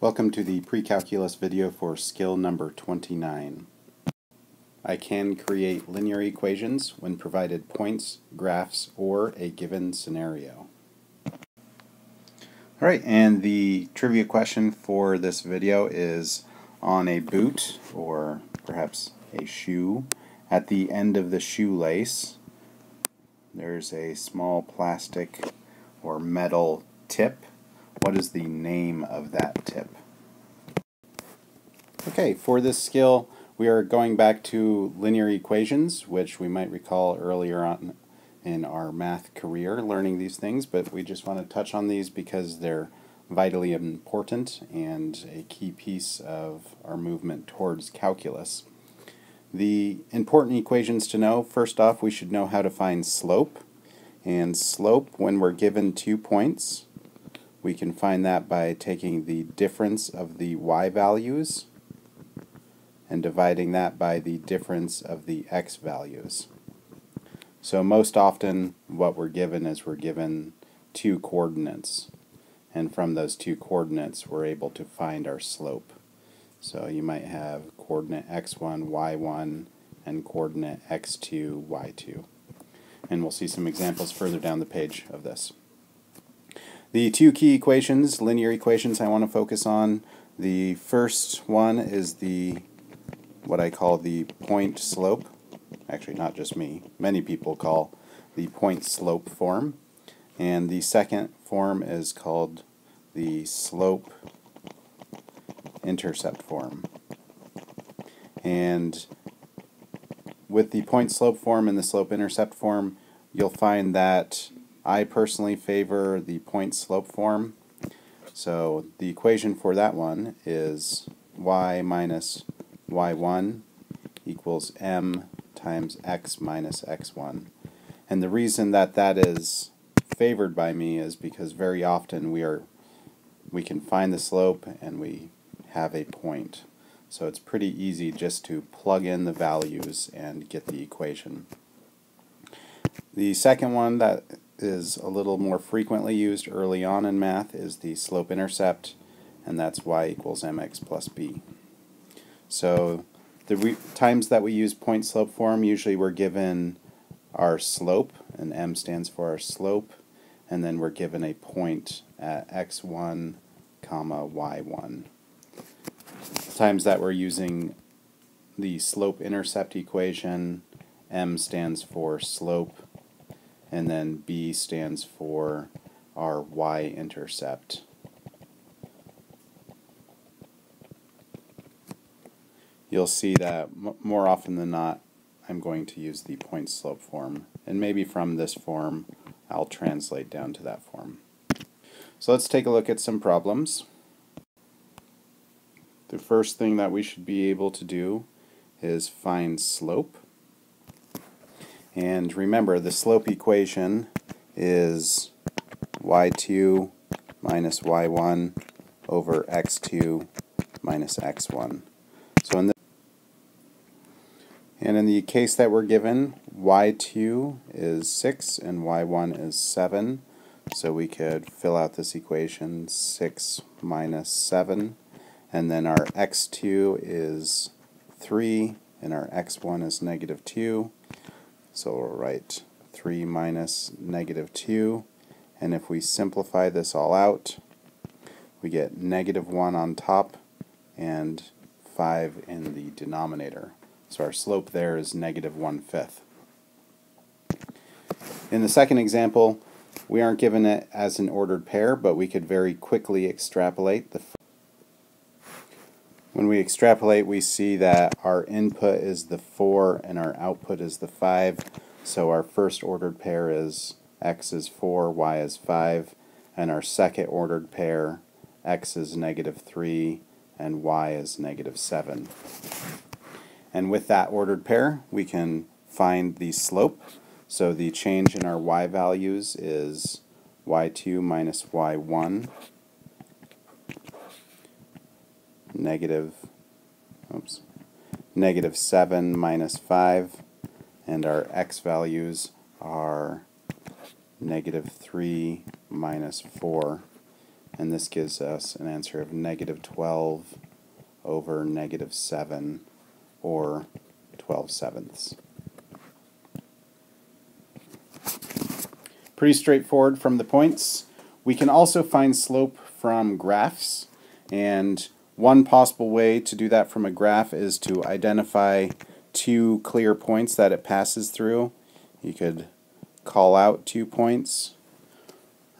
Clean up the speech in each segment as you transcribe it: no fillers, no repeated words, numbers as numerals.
Welcome to the pre-calculus video for skill number 29. I can create linear equations when provided points, graphs, or a given scenario. Alright, and the trivia question for this video is on a boot, or perhaps a shoe. At the end of the shoelace, there's a small plastic or metal tip. What is the name of that tip? Okay, for this skill we are going back to linear equations, which we might recall earlier on in our math career learning these things, but we just want to touch on these because they're vitally important and a key piece of our movement towards calculus. The important equations to know: first off, we should know how to find slope, and slope, when we're given 2 points, we can find that by taking the difference of the y values and dividing that by the difference of the x values. So most often what we're given is we're given 2 coordinates, and from those 2 coordinates we're able to find our slope. So you might have coordinate x1, y1, and coordinate x2, y2. And we'll see some examples further down the page of this. The 2 key equations, linear equations, I want to focus on. The first one is what I call the point slope. Actually, not just me. Many people call the point slope form. And the second form is called the slope intercept form. And with the point slope form and the slope intercept form, you'll find that I personally favor the point slope form. So the equation for that one is y minus y1 equals m times x minus x1. And the reason that that is favored by me is because very often we can find the slope and we have a point. So it's pretty easy just to plug in the values and get the equation. The second one that is a little more frequently used early on in math is the slope intercept, and that's y equals mx plus b. So the times that we use point slope form, usually we're given our slope, and m stands for our slope, and then we're given a point at x1, comma y1. Times that we're using the slope intercept equation, m stands for slope, and then b stands for our y-intercept. You'll see that more often than not I'm going to use the point slope form, and maybe from this form I'll translate down to that form. So let's take a look at some problems. The first thing that we should be able to do is find slope. And remember, the slope equation is y2 minus y1 over x2 minus x1. So in the case that we're given, y2 is 6 and y1 is 7. So we could fill out this equation 6 minus 7. And then our x2 is 3 and our x1 is negative 2. So we'll write 3 minus negative 2, and if we simplify this all out, we get negative 1 on top and 5 in the denominator. So our slope there is negative 1/5. In the second example, we aren't given it as an ordered pair, but we could very quickly extrapolate. When we extrapolate, we see that our input is the 4 and our output is the 5. So our first ordered pair is x is 4, y is 5, and our second ordered pair, x is negative 3 and y is negative 7. And with that ordered pair, we can find the slope. So the change in our y values is y2 minus y1 negative 7 minus 5, and our x values are negative 3 minus 4, and this gives us an answer of negative 12 over negative 7, or 12/7. Pretty straightforward from the points. We can also find slope from graphs, and one possible way to do that from a graph is to identify two clear points that it passes through. You could call out 2 points.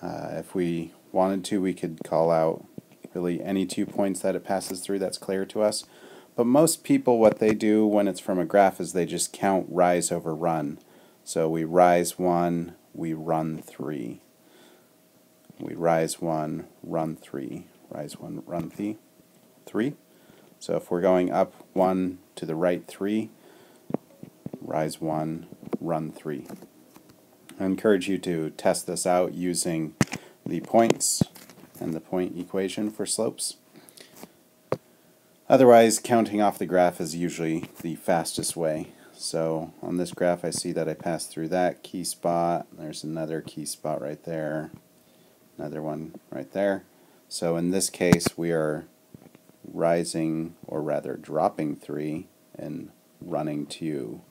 If we wanted to, we could call out really any 2 points that it passes through that's clear to us. But most people, what they do when it's from a graph is they just count rise over run. So we rise 1, we run 3. We rise 1, run 3. Rise 1, run 3. So if we're going up 1 to the right 3, rise 1, run 3. I encourage you to test this out using the points and the point equation for slopes. Otherwise, counting off the graph is usually the fastest way. So on this graph I see that I passed through that key spot. There's another key spot right there. Another one right there. So in this case we are rising, or rather dropping 3 and running 2.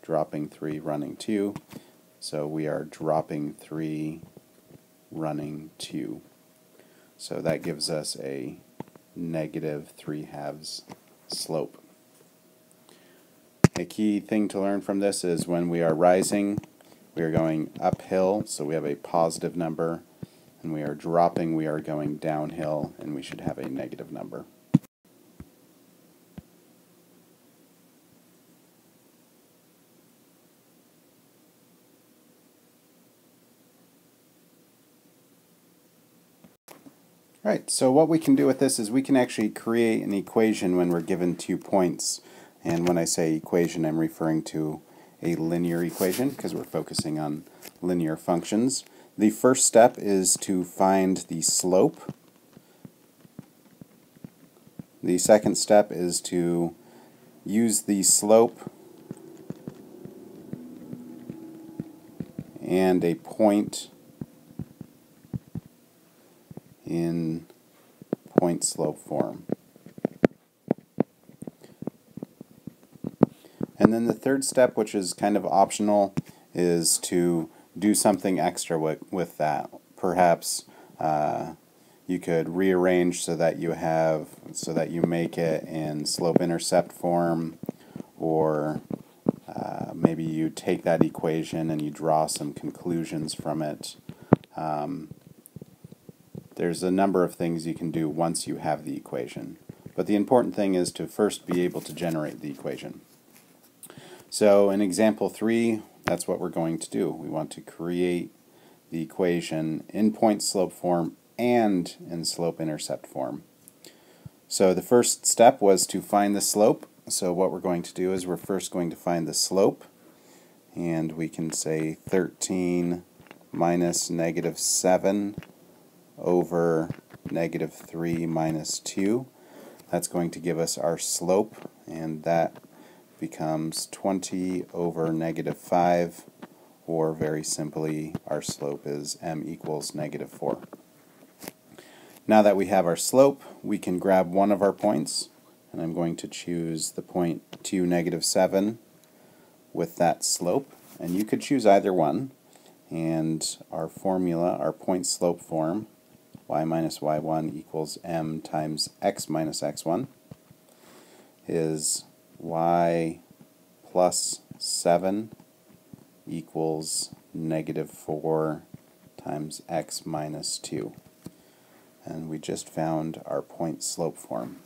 Dropping 3, running 2. So we are dropping 3, running 2. So that gives us a negative 3/2 slope. A key thing to learn from this is when we are rising, we are going uphill, so we have a positive number, and we are dropping, we are going downhill, and we should have a negative number. Right, so what we can do with this is we can actually create an equation when we're given 2 points. And when I say equation, I'm referring to a linear equation because we're focusing on linear functions. The first step is to find the slope. The second step is to use the slope and a point in point-slope form. And then the third step, which is kind of optional, is to do something extra with that. Perhaps you could rearrange so that you make it in slope-intercept form, or maybe you take that equation and you draw some conclusions from it. There's a number of things you can do once you have the equation. But the important thing is to first be able to generate the equation. So in example 3, that's what we're going to do. We want to create the equation in point-slope form and in slope-intercept form. So the first step was to find the slope. So what we're going to do is we're first going to find the slope. And we can say 13 minus negative 7 over negative 3 minus 2. That's going to give us our slope, and that becomes 20 over negative 5, or very simply, our slope is m equals negative 4. Now that we have our slope, we can grab one of our points, and I'm going to choose the point 2, negative 7 with that slope, and you could choose either one. And our formula, our point-slope form, y minus y1 equals m times x minus x1, is y plus 7 equals negative 4 times x minus 2. And we just found our point-slope form.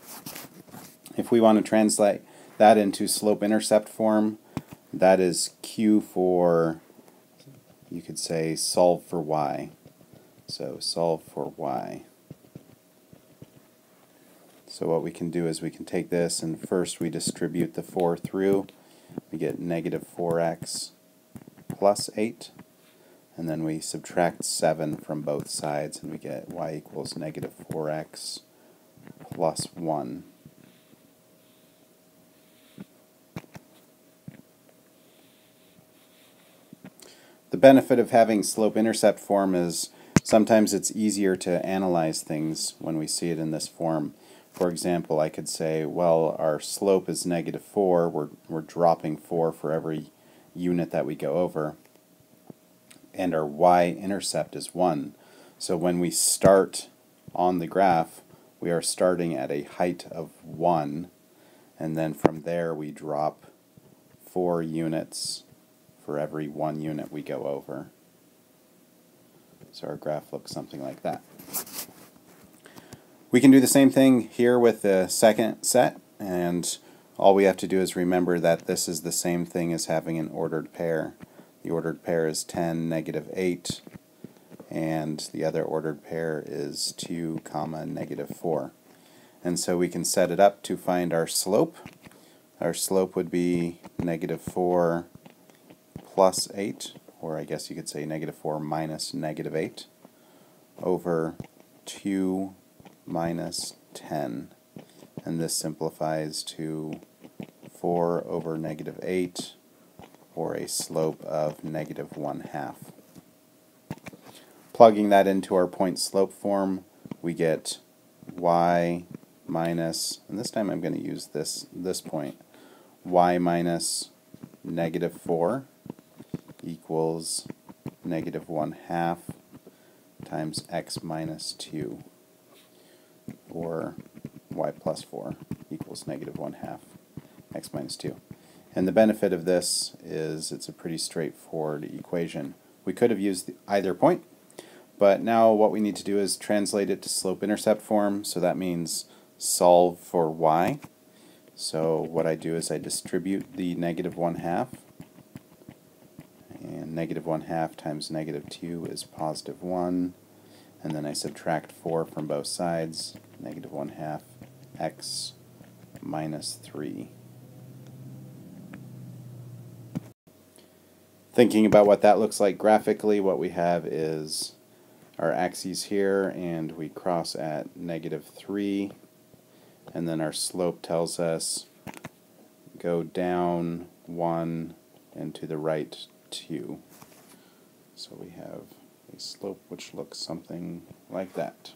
If we want to translate that into slope-intercept form, that is Q for, you could say, solve for y. So solve for y. So what we can do is we can take this and first we distribute the 4 through. We get negative 4x plus 8. And then we subtract 7 from both sides and we get y equals negative 4x plus 1. The benefit of having slope-intercept form is sometimes it's easier to analyze things when we see it in this form. For example, I could say, well, our slope is -4, we're dropping 4 for every unit that we go over, and our y-intercept is 1. So when we start on the graph, we are starting at a height of 1, and then from there we drop 4 units for every 1 unit we go over. So our graph looks something like that. We can do the same thing here with the second set, and all we have to do is remember that this is the same thing as having an ordered pair. The ordered pair is 10, -8, and the other ordered pair is 2, -4. And so we can set it up to find our slope. Our slope would be -4 plus 8, or I guess you could say -4 minus -8, over 2 minus 10. And this simplifies to 4 over -8, or a slope of -1/2. Plugging that into our point slope form, we get y minus, and this time I'm going to use this point, y minus -4 equals -1/2 times x minus 2, or y plus 4 equals -1/2 x minus 2. And the benefit of this is it's a pretty straightforward equation. We could have used either point, but now what we need to do is translate it to slope-intercept form, so that means solve for y. So what I do is I distribute the -1/2, and -1/2 times -2 is +1, and then I subtract 4 from both sides, -1/2 x minus 3. Thinking about what that looks like graphically, what we have is our axes here, and we cross at -3, and then our slope tells us go down 1 and to the right 2. So we have a slope which looks something like that.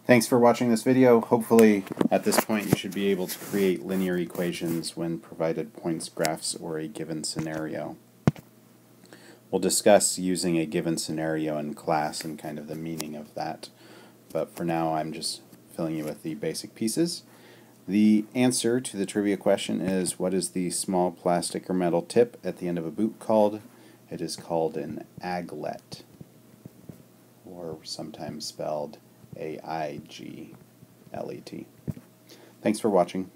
Thanks for watching this video. Hopefully at this point you should be able to create linear equations when provided points graphs or a given scenario. We'll discuss using a given scenario in class and kind of the meaning of that, but for now I'm just filling you with the basic pieces. The answer to the trivia question is, what is the small plastic or metal tip at the end of a boot called? It is called an aglet, or sometimes spelled AIGLET. Thanks for watching.